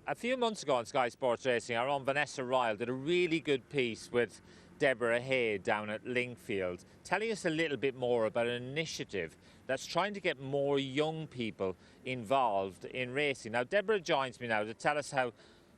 A few months ago on Sky Sports Racing, our own Vanessa Ryle did a really good piece with Deborah Hay down at Lingfield, telling us a little bit more about an initiative that's trying to get more young people involved in racing. Now, Deborah joins me now to tell us how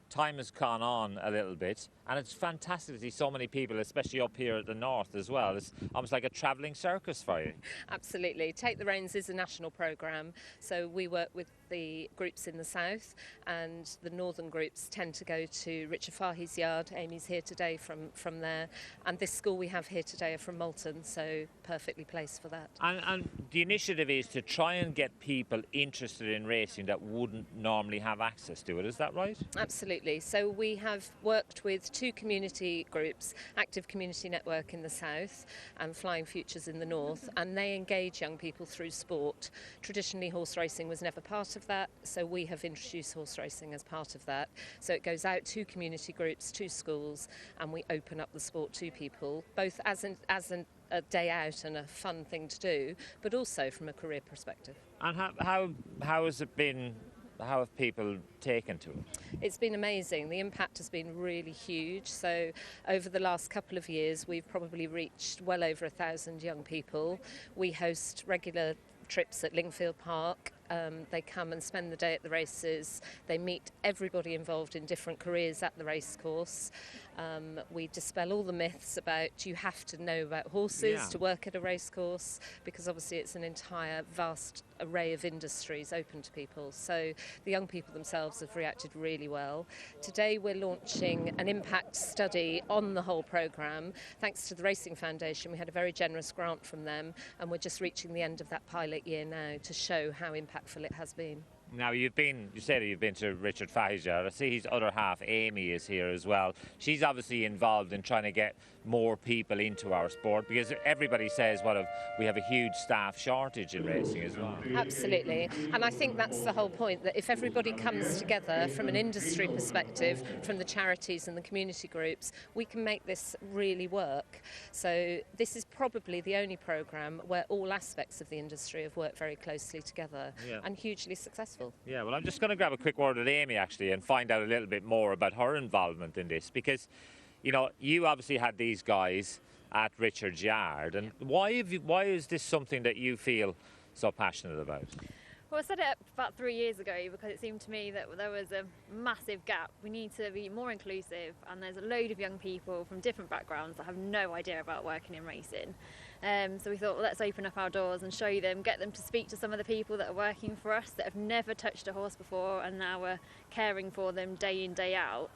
time has gone on a little bit, and it's fantastic to see so many people, especially up here at the north as well. It's almost like a travelling circus for you. Absolutely. Take the Reins is a national programme, so we work with the groups in the south, and the northern groups tend to go to Richard Fahey's yard. Amy's here today from there, and this school we have here today are from Malton, so perfectly placed for that. And the initiative is to try and get people interested in racing that wouldn't normally have access to it, is that right? Absolutely. So we have worked with two community groups, Active Community Network in the south and Flying Futures in the north, and they engage young people through sport. Traditionally, horse racing was never part of that, so we have introduced horse racing as part of that. So it goes out to community groups, to schools, and we open up the sport to people, both as a day out and a fun thing to do, but also from a career perspective. And how has it been? How have people taken to it? It's been amazing. The impact has been really huge. So over the last couple of years, we've probably reached well over 1,000 young people. We host regular trips at Lingfield Park. They come and spend the day at the races. They meet everybody involved in different careers at the racecourse. We dispel all the myths about you have to know about horses to work at a racecourse, because obviously it's an entire vast array of industries open to people. So the young people themselves have reacted really well. Today we're launching an impact study on the whole programme. Thanks to the Racing Foundation, we had a very generous grant from them, and we're just reaching the end of that pilot year now to show how impactful it has been. Now, you said you've been to Richard Fahey's yard. I see his other half, Amy, is here as well. She's obviously involved in trying to get more people into our sport, because everybody says we have a huge staff shortage in racing as well. Absolutely, and I think that's the whole point, that if everybody comes together from an industry perspective, from the charities and the community groups, we can make this really work. So this is probably the only programme where all aspects of the industry have worked very closely together and hugely successful. Yeah, well, I'm just going to grab a quick word with Amy actually and find out a little bit more about her involvement in this, because you know, you obviously had these guys at Richard's yard, and why is this something that you feel so passionate about? Well, I set it up about 3 years ago because it seemed to me that there was a massive gap. We need to be more inclusive, and there's a load of young people from different backgrounds that have no idea about working in racing. So we thought, well, let's open up our doors and show them, get them to speak to some of the people that are working for us that have never touched a horse before, and now we're caring for them day in, day out.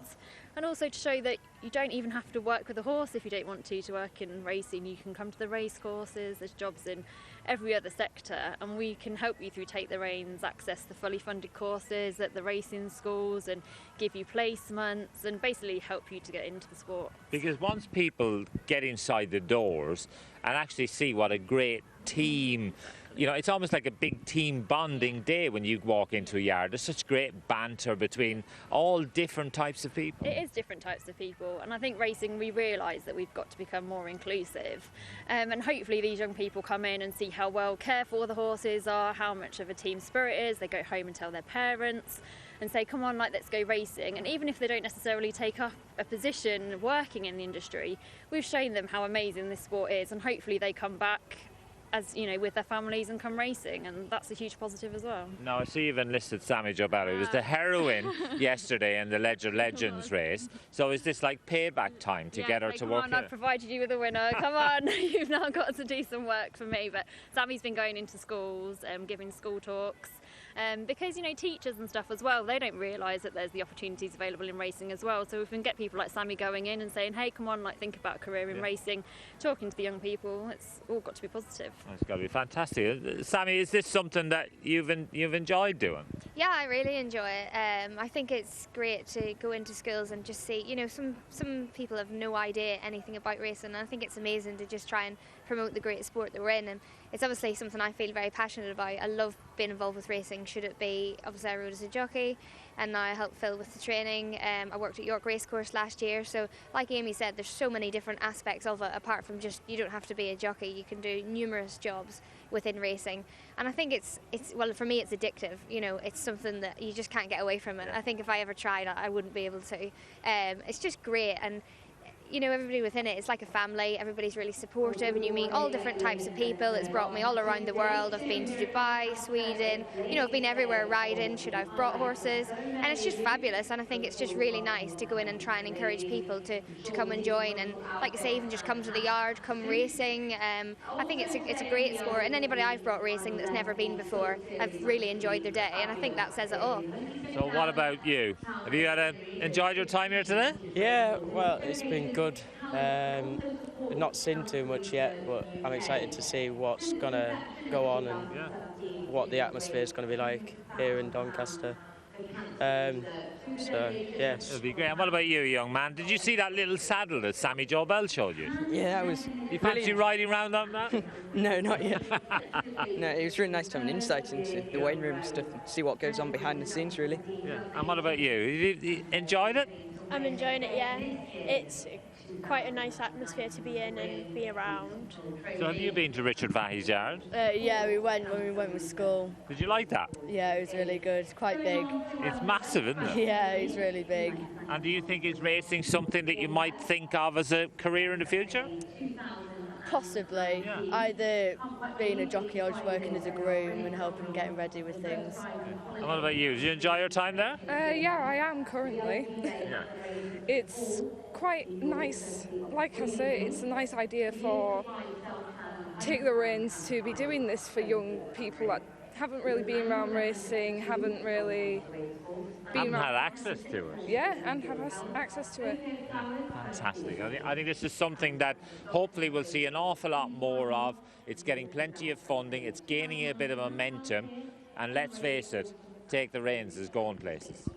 And also to show that you don't even have to work with a horse if you don't want to work in racing. You can come to the race courses, there's jobs in every other sector, and we can help you through Take the Reins, access the fully funded courses at the racing schools, and give you placements and basically help you to get into the sport. Because once people get inside the doors and actually see what a great team, you know, it's almost like a big team bonding day when you walk into a yard. There's such great banter between all different types of people. It is different types of people, and I think racing, we realise that we've got to become more inclusive, and hopefully these young people come in and see how well cared for the horses are, how much of a team spirit is. They go home and tell their parents and say, come on, like, let's go racing. And even if they don't necessarily take up a position working in the industry, we've shown them how amazing this sport is, and hopefully they come back, as you know, with their families and come racing, and that's a huge positive as well. Now, I see you've enlisted Sammy Jobello, who was the heroine yesterday in the Ledger Legends race. So is this like payback time to get her to work? Come on, I've provided you with a winner. Come on, you've now got to do some work for me. But Sammy's been going into schools, giving school talks. Because, you know, teachers and stuff as well, they don't realise that there's the opportunities available in racing as well. So if we can get people like Sammy going in and saying, hey, come on, like, think about a career in racing, talking to the young people, it's all got to be positive. It's got to be fantastic. Sammy, is this something that you've enjoyed doing? Yeah, I really enjoy it. I think it's great to go into schools and just see, you know, some people have no idea anything about racing, and I think it's amazing to just try and promote the great sport that we're in. And it's obviously something I feel very passionate about. I love being involved with racing. Should it be, obviously I rode as a jockey and now I help Phil with the training. I worked at York Racecourse last year, so like Amy said, there's so many different aspects of it apart from just, you don't have to be a jockey, you can do numerous jobs within racing. And I think it's well, for me it's addictive, you know, it's something that you just can't get away from it. I think if I ever tried it, I wouldn't be able to. It's just great, and you know, everybody within it, it's like a family, everybody's really supportive and you meet all different types of people. It's brought me all around the world. I've been to Dubai, Sweden, you know, I've been everywhere riding, I've brought horses, and it's just fabulous. And I think it's just really nice to go in and try and encourage people to come and join, and like I say, even just come to the yard, come racing. I think it's a great sport, and anybody I've brought racing that's never been before, I've really enjoyed their day, and I think that says it all. So what about you? Have you enjoyed your time here today? Yeah, well, it's been good. Not seen too much yet, but I'm excited to see what's going to go on and what the atmosphere is going to be like here in Doncaster. So, yes. It'll be great. And what about you, young man? Did you see that little saddle that Sammy Joe Bell showed you? Yeah, that was. You fancy riding around on that? No, not yet. No, it was really nice to have an insight into the waiting room and stuff, and see what goes on behind the scenes, really. Yeah. And what about you? You enjoyed it? I'm enjoying it, yeah. It's quite a nice atmosphere to be in and be around. So have you been to Richard Vahey's yard? Yeah, we went when we went with school. Did you like that? Yeah, it was really good. It's quite big. It's massive, isn't it? Yeah, it's really big. And do you think is racing something that you might think of as a career in the future? Possibly. Yeah. Either being a jockey or just working as a groom and helping getting ready with things. And what about you? Did you enjoy your time there? Yeah, I am currently. Yeah. It's quite nice. Like I say, it's a nice idea for Take the Reins to be doing this for young people that haven't really been around racing, haven't really been had access to it. Yeah, and have access to it. Fantastic. I think this is something that hopefully we'll see an awful lot more of. It's getting plenty of funding, it's gaining a bit of momentum, and let's face it, Take the Reins is going places.